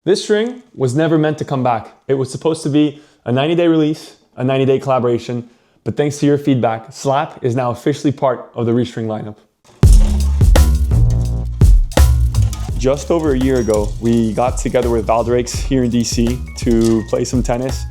This string was never meant to come back. It was supposed to be a 90-day release, a 90-day collaboration, but thanks to your feedback, Slap is now officially part of the ReString lineup. Just over a year ago, we got together with Valdres here in DC to play some tennis.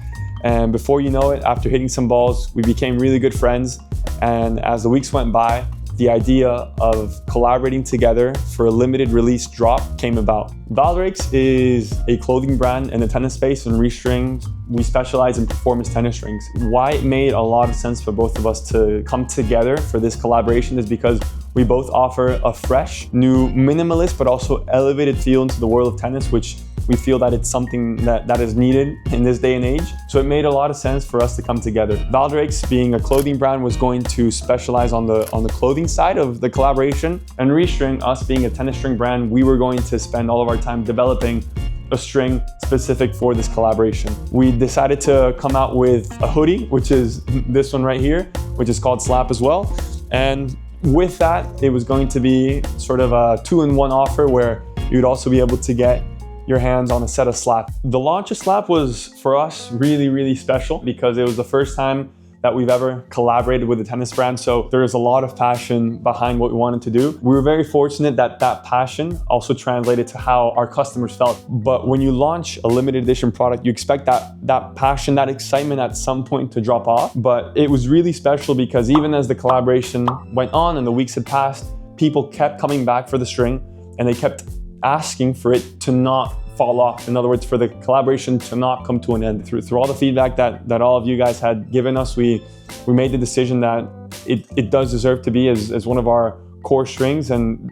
And before you know it, after hitting some balls, we became really good friends. And as the weeks went by, the idea of collaborating together for a limited release drop came about. Valdres is a clothing brand in the tennis space, and ReString, we specialize in performance tennis strings. Why it made a lot of sense for both of us to come together for this collaboration is because we both offer a fresh, new, minimalist, but also elevated feel into the world of tennis, which we feel that it's something that is needed in this day and age. So it made a lot of sense for us to come together. Valdres, being a clothing brand, was going to specialize on the clothing side of the collaboration. And ReString, us being a tennis string brand, we were going to spend all of our time developing a string specific for this collaboration. We decided to come out with a hoodie, which is this one right here, which is called Slap as well. And with that, it was going to be sort of a 2-in-1 offer where you'd also be able to get your hands on a set of Slap. The launch of Slap was, for us, really, really special because it was the first time that we've ever collaborated with a tennis brand. So there is a lot of passion behind what we wanted to do. We were very fortunate that that passion also translated to how our customers felt. But when you launch a limited edition product, you expect that passion, that excitement at some point to drop off. But it was really special because even as the collaboration went on and the weeks had passed, people kept coming back for the string and they kept asking for it to not fall off. In other words, for the collaboration to not come to an end. Through all the feedback that all of you guys had given us, we made the decision that it does deserve to be as one of our core strings, and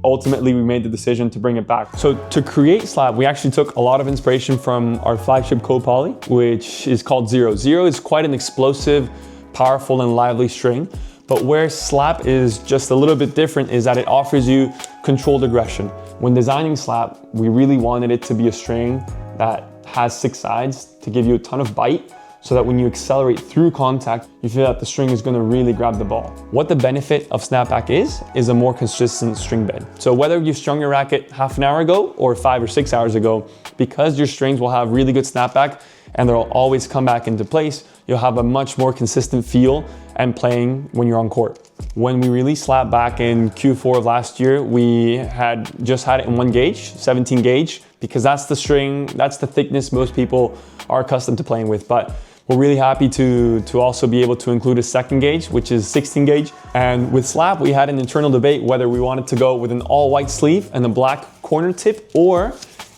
ultimately we made the decision to bring it back. So to create Slap, we actually took a lot of inspiration from our flagship co-poly, which is called Zero. Zero is quite an explosive, powerful, and lively string. But where Slap is just a little bit different is that it offers you controlled aggression. When designing Slap, we really wanted it to be a string that has 6 sides to give you a ton of bite, so that when you accelerate through contact, you feel that the string is gonna really grab the ball. What the benefit of snapback is a more consistent string bed. So whether you strung your racket half an hour ago or 5 or 6 hours ago, because your strings will have really good snapback and they'll always come back into place, you'll have a much more consistent feel and playing when you're on court. When we released Slap back in Q4 of last year, we had just had it in 1 gauge, 17 gauge, because that's the string, that's the thickness most people are accustomed to playing with. But we're really happy to also be able to include a 2nd gauge, which is 16 gauge. And with Slap, we had an internal debate whether we wanted to go with an all white sleeve and a black corner tip, or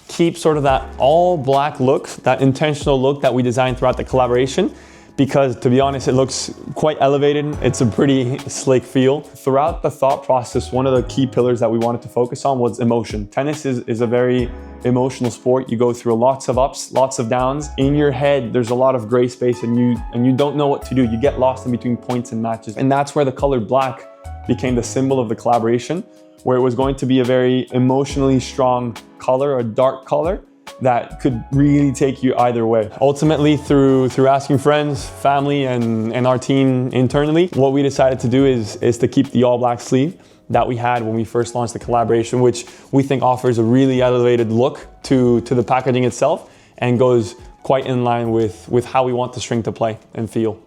keep sort of that all black look, that intentional look that we designed throughout the collaboration. Because to be honest, it looks quite elevated. It's a pretty slick feel. Throughout the thought process, one of the key pillars that we wanted to focus on was emotion. Tennis is a very emotional sport. You go through lots of ups, lots of downs. In your head, there's a lot of gray space and you don't know what to do. You get lost in between points and matches. And that's where the color black became the symbol of the collaboration, where it was going to be a very emotionally strong color, a dark color, that could really take you either way. Ultimately, through asking friends, family, and our team internally, what we decided to do is to keep the all black sleeve that we had when we first launched the collaboration, which we think offers a really elevated look to the packaging itself and goes quite in line with how we want the string to play and feel.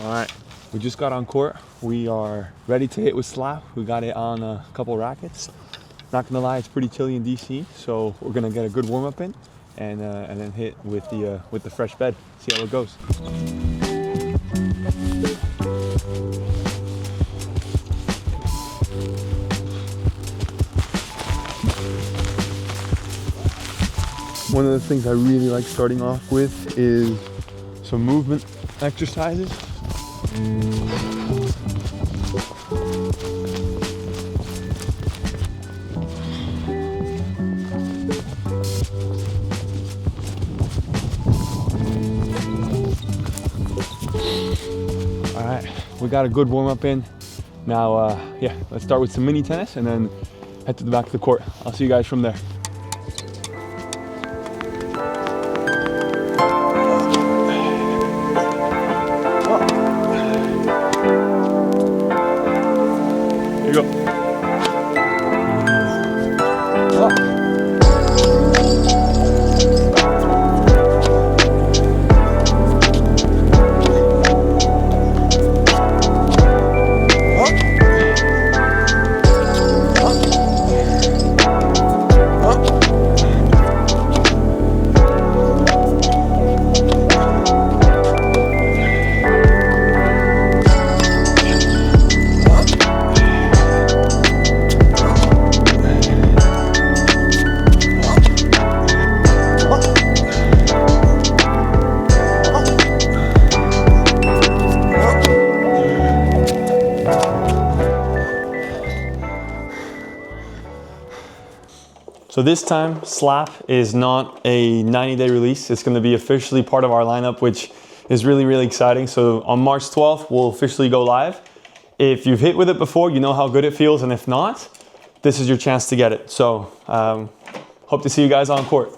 All right, we just got on court. We are ready to hit with Slap. We got it on a couple rackets. Not gonna lie, it's pretty chilly in DC, so we're gonna get a good warm up in and then hit with the fresh bed. See how it goes. One of the things I really like starting off with is some movement exercises. All right, we got a good warm up in. Now, yeah, let's start with some mini tennis and then head to the back of the court. I'll see you guys from there. Here you go. So this time, Slap is not a 90-day release. It's going to be officially part of our lineup, which is really, really exciting. So on March 12th, we'll officially go live. If you've hit with it before, you know how good it feels. And if not, this is your chance to get it. So hope to see you guys on court.